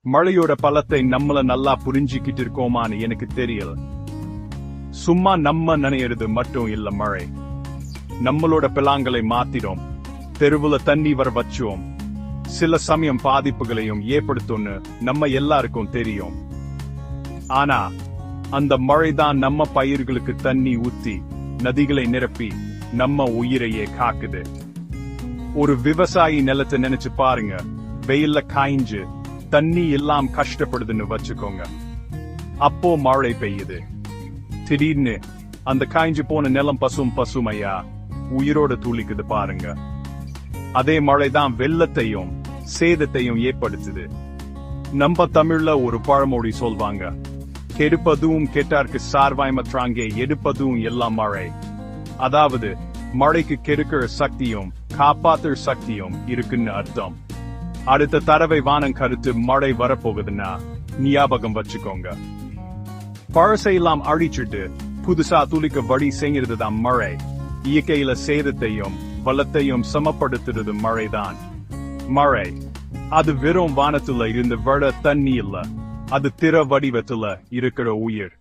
மழையோட பலத்தை நம்மள நல்லா புரிஞ்சுக்கிட்டு இருக்கோமான்னு எனக்கு தெரியல. சும்மா நம்ம நினைக்கிறது மட்டும் இல்ல, மழை நம்மளோட பிளாங்களை மாத்திடும், தெருவுல தண்ணி வர வச்சோம், சில சமயம் பாதிப்புகளையும் ஏற்படுத்தும்னு நம்ம எல்லாருக்கும் தெரியும். ஆனா அந்த மழைதான் நம்ம பயிர்களுக்கு தண்ணி ஊத்தி நதிகளை நிரப்பி நம்ம உயிரையே காக்குது. ஒரு விவசாயி நிலத்தை நினைச்சு பாருங்க, வெயில்ல காய்ஞ்சு தண்ணி எல்லாம் கஷ்டப்படுதுன்னு வச்சுக்கோங்க. அப்போ மழை பெய்யுது, திடீர்னு அந்த காய்ஞ்சு போன நிலம் பசுமையா உயிரோட துளிக்குது பாருங்க. அதே மழைதான் வெள்ளத்தையும் சேதத்தையும் ஏற்படுத்துது. நம்ம தமிழ்ல ஒரு பழமொழி சொல்வாங்க, கெடுப்பதும் கெட்டார்க்கு சார்வாய்மற்றாங்கே எடுப்பதும் எல்லாம் மழை. அதாவது மழைக்கு கெடுக்கிற சக்தியும் காப்பாத்துற சக்தியும் இருக்குன்னு அர்த்தம். அடுத்த தடவை வானம் கருத்து மழை வரப்போகுதுன்னா ஞாபகம் வச்சுக்கோங்க. பழசையெல்லாம் அழிச்சிட்டு புதுசா துளிக்க வழி செய்யறதுதான் மழை. இயற்கையில சேதத்தையும் வளத்தையும் சமப்படுத்துறது மழைதான். மழை அது வெறும் வானத்துல இருந்து வர தண்ணி இல்ல, அது திற வடிவத்துல இருக்கிற உயிர்.